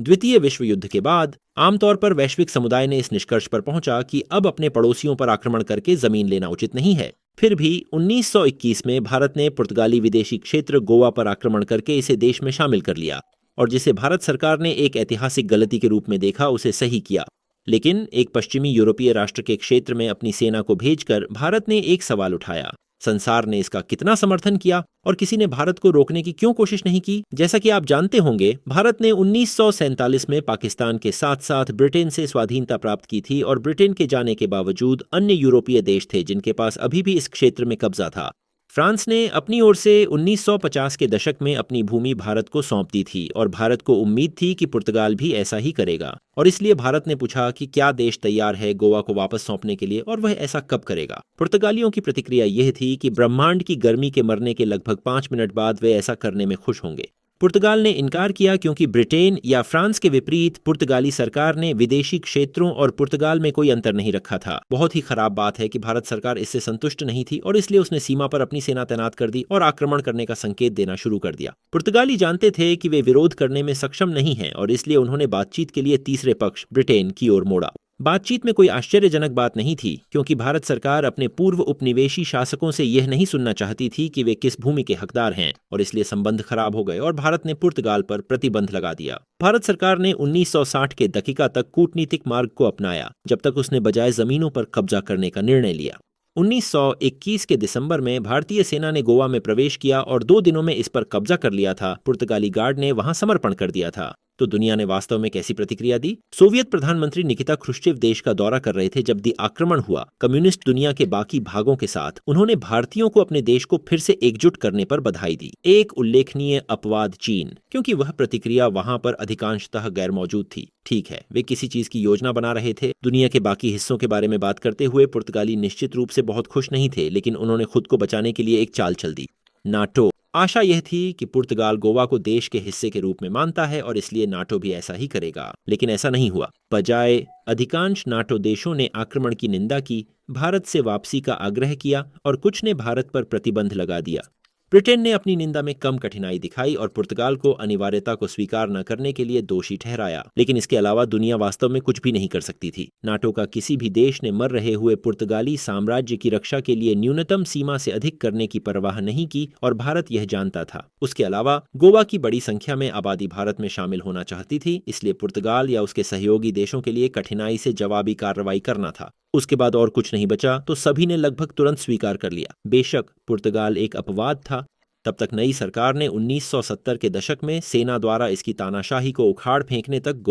द्वितीय विश्व युद्ध के बाद आमतौर पर वैश्विक समुदाय ने इस निष्कर्ष पर पहुंचा कि अब अपने पड़ोसियों पर आक्रमण करके जमीन लेना उचित नहीं है। फिर भी 1921 में भारत ने पुर्तगाली विदेशी क्षेत्र गोवा पर आक्रमण करके इसे देश में शामिल कर लिया, और जिसे भारत सरकार ने एक ऐतिहासिक गलती के रूप में देखा, उसे सही किया। लेकिन एक पश्चिमी यूरोपीय राष्ट्र के क्षेत्र में अपनी सेना को भेजकर भारत ने एक सवाल उठाया। संसार ने इसका कितना समर्थन किया और किसी ने भारत को रोकने की क्यों कोशिश नहीं की? जैसा कि आप जानते होंगे, भारत ने 1947 में पाकिस्तान के साथ साथ ब्रिटेन से स्वाधीनता प्राप्त की थी, और ब्रिटेन के जाने के बावजूद अन्य यूरोपीय देश थे जिनके पास अभी भी इस क्षेत्र में कब्जा था। फ्रांस ने अपनी ओर से 1950 के दशक में अपनी भूमि भारत को सौंप दी थी, और भारत को उम्मीद थी कि पुर्तगाल भी ऐसा ही करेगा। और इसलिए भारत ने पूछा कि क्या देश तैयार है गोवा को वापस सौंपने के लिए, और वह ऐसा कब करेगा। पुर्तगालियों की प्रतिक्रिया यह थी कि ब्रह्मांड की गर्मी के मरने के लगभग 5 मिनट बाद वे ऐसा करने में खुश होंगे। पुर्तगाल ने इनकार किया, क्योंकि ब्रिटेन या फ्रांस के विपरीत पुर्तगाली सरकार ने विदेशी क्षेत्रों और पुर्तगाल में कोई अंतर नहीं रखा था। बहुत ही खराब बात है कि भारत सरकार इससे संतुष्ट नहीं थी, और इसलिए उसने सीमा पर अपनी सेना तैनात कर दी और आक्रमण करने का संकेत देना शुरू कर दिया। पुर्तगाली जानते थे कि वे विरोध करने में सक्षम नहीं हैं, और इसलिए उन्होंने बातचीत के लिए तीसरे पक्ष ब्रिटेन की ओर मोड़ा। बातचीत में कोई आश्चर्यजनक बात नहीं थी, क्योंकि भारत सरकार अपने पूर्व उपनिवेशी शासकों से यह नहीं सुनना चाहती थी कि वे किस भूमि के हकदार हैं, और इसलिए संबंध खराब हो गए और भारत ने पुर्तगाल पर प्रतिबंध लगा दिया। भारत सरकार ने 1960 के दशक तक कूटनीतिक मार्ग को अपनाया, जब तक उसने बजाय जमीनों पर कब्जा करने का निर्णय लिया। 1921 के दिसंबर में भारतीय सेना ने गोवा में प्रवेश किया और 2 दिनों में इस पर कब्जा कर लिया था। पुर्तगाली गार्ड ने वहां समर्पण कर दिया था। तो दुनिया ने वास्तव में कैसी प्रतिक्रिया दी? सोवियत प्रधानमंत्री निकिता क्रुश्चेव देश का दौरा कर रहे थे जब आक्रमण हुआ। कम्युनिस्ट दुनिया के बाकी भागों के साथ उन्होंने भारतीयों को अपने देश को फिर से एकजुट करने पर बधाई दी। एक उल्लेखनीय अपवाद चीन, क्योंकि वह प्रतिक्रिया वहां पर अधिकांशतः गैर मौजूद थी। ठीक है, वे किसी चीज की योजना बना रहे थे। दुनिया के बाकी हिस्सों के बारे में बात करते हुए पुर्तगाली निश्चित रूप से बहुत खुश नहीं थे, लेकिन उन्होंने खुद को बचाने के लिए एक चाल चल दी, नाटो। आशा यह थी कि पुर्तगाल गोवा को देश के हिस्से के रूप में मानता है और इसलिए नाटो भी ऐसा ही करेगा, लेकिन ऐसा नहीं हुआ। बजाय अधिकांश नाटो देशों ने आक्रमण की निंदा की, भारत से वापसी का आग्रह किया, और कुछ ने भारत पर प्रतिबंध लगा दिया। ब्रिटेन ने अपनी निंदा में कम कठिनाई दिखाई और पुर्तगाल को अनिवार्यता को स्वीकार न करने के लिए दोषी ठहराया, लेकिन इसके अलावा दुनिया वास्तव में कुछ भी नहीं कर सकती थी। नाटो का किसी भी देश ने मर रहे हुए पुर्तगाली साम्राज्य की रक्षा के लिए न्यूनतम सीमा से अधिक करने की परवाह नहीं की, और भारत यह जानता था। उसके अलावा गोवा की बड़ी संख्या में आबादी भारत में शामिल होना चाहती थी, इसलिए पुर्तगाल या उसके सहयोगी देशों के लिए कठिनाई से जवाबी कार्रवाई करना था। उसके बाद और कुछ नहीं बचा, तो सभी ने लगभग तुरंत स्वीकार कर लिया। बेशक पुर्तगाल एक अपवाद था। तब तक नई सरकार ने 1970 के दशक में सेना द्वारा इसकी तानाशाही को उखाड़ फेंकने तक गोवा